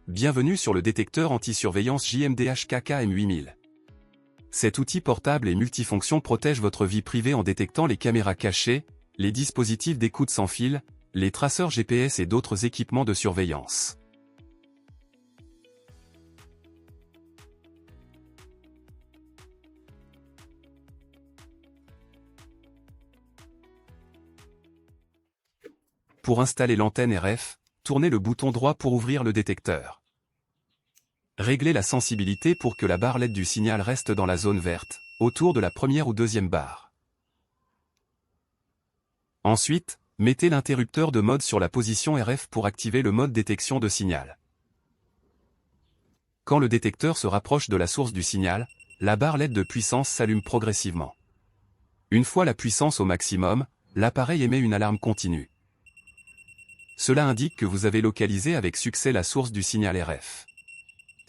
Bienvenue sur le détecteur anti-surveillance JMDH-KKM8000. Cet outil portable et multifonction protège votre vie privée en détectant les caméras cachées, les dispositifs d'écoute sans fil, les traceurs GPS et d'autres équipements de surveillance. Pour installer l'antenne RF, tournez le bouton droit pour ouvrir le détecteur. Réglez la sensibilité pour que la barre LED du signal reste dans la zone verte, autour de la première ou deuxième barre. Ensuite, mettez l'interrupteur de mode sur la position RF pour activer le mode détection de signal. Quand le détecteur se rapproche de la source du signal, la barre LED de puissance s'allume progressivement. Une fois la puissance au maximum, l'appareil émet une alarme continue. Cela indique que vous avez localisé avec succès la source du signal RF.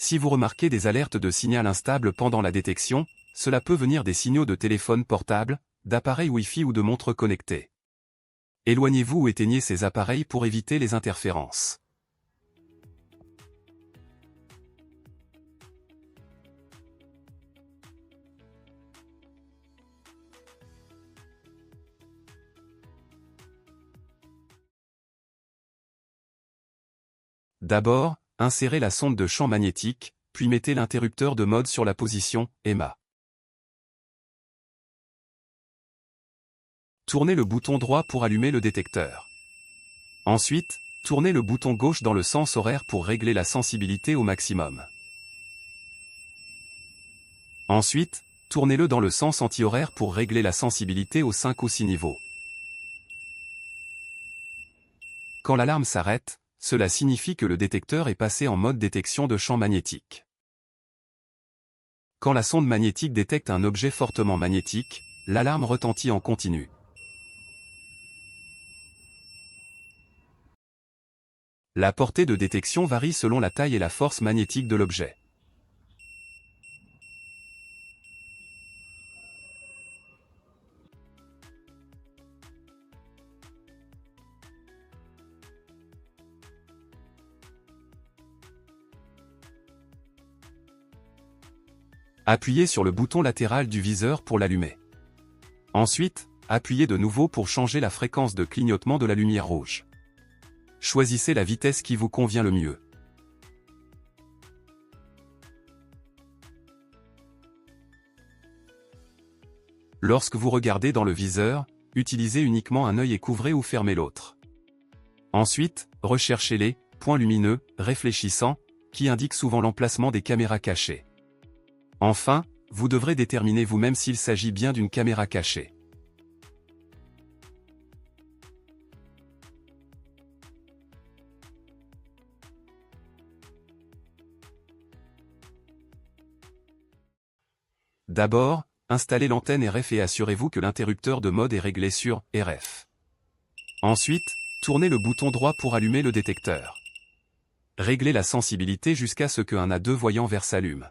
Si vous remarquez des alertes de signal instable pendant la détection, cela peut venir des signaux de téléphone portable, d'appareils Wi-Fi ou de montres connectées. Éloignez-vous ou éteignez ces appareils pour éviter les interférences. D'abord, insérez la sonde de champ magnétique, puis mettez l'interrupteur de mode sur la position EMA. Tournez le bouton droit pour allumer le détecteur. Ensuite, tournez le bouton gauche dans le sens horaire pour régler la sensibilité au maximum. Ensuite, tournez-le dans le sens anti-horaire pour régler la sensibilité aux 5 ou 6 niveaux. Quand l'alarme s'arrête, cela signifie que le détecteur est passé en mode détection de champ magnétique. Quand la sonde magnétique détecte un objet fortement magnétique, l'alarme retentit en continu. La portée de détection varie selon la taille et la force magnétique de l'objet. Appuyez sur le bouton latéral du viseur pour l'allumer. Ensuite, appuyez de nouveau pour changer la fréquence de clignotement de la lumière rouge. Choisissez la vitesse qui vous convient le mieux. Lorsque vous regardez dans le viseur, utilisez uniquement un œil et couvrez ou fermez l'autre. Ensuite, recherchez les points lumineux, réfléchissants, qui indiquent souvent l'emplacement des caméras cachées. Enfin, vous devrez déterminer vous-même s'il s'agit bien d'une caméra cachée. D'abord, installez l'antenne RF et assurez-vous que l'interrupteur de mode est réglé sur RF. Ensuite, tournez le bouton droit pour allumer le détecteur. Réglez la sensibilité jusqu'à ce qu'un A2 voyant vert s'allume.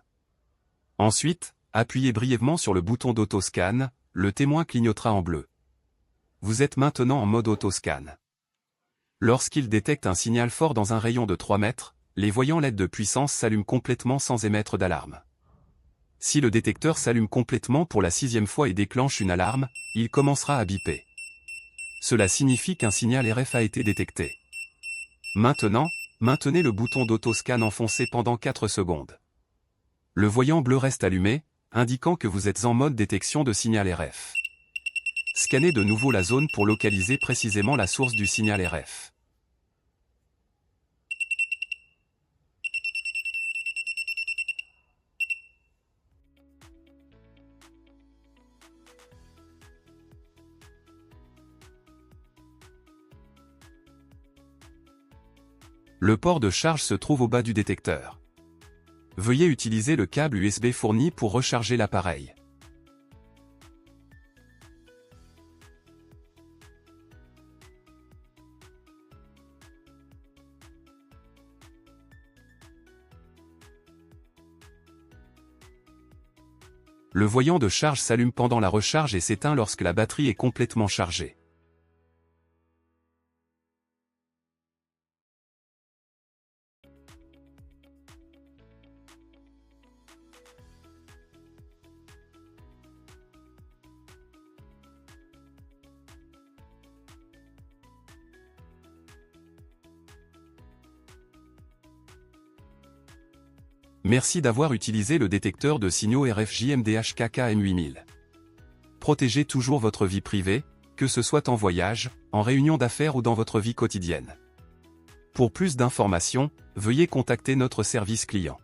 Ensuite, appuyez brièvement sur le bouton d'autoscan, le témoin clignotera en bleu. Vous êtes maintenant en mode autoscan. Lorsqu'il détecte un signal fort dans un rayon de 3 mètres, les voyants LED de puissance s'allument complètement sans émettre d'alarme. Si le détecteur s'allume complètement pour la 6e fois et déclenche une alarme, il commencera à biper. Cela signifie qu'un signal RF a été détecté. Maintenant, maintenez le bouton d'autoscan enfoncé pendant 4 secondes. Le voyant bleu reste allumé, indiquant que vous êtes en mode détection de signal RF. Scannez de nouveau la zone pour localiser précisément la source du signal RF. Le port de charge se trouve au bas du détecteur. Veuillez utiliser le câble USB fourni pour recharger l'appareil. Le voyant de charge s'allume pendant la recharge et s'éteint lorsque la batterie est complètement chargée. Merci d'avoir utilisé le détecteur de signaux RFJ-MDH-KKM8000. Protégez toujours votre vie privée, que ce soit en voyage, en réunion d'affaires ou dans votre vie quotidienne. Pour plus d'informations, veuillez contacter notre service client.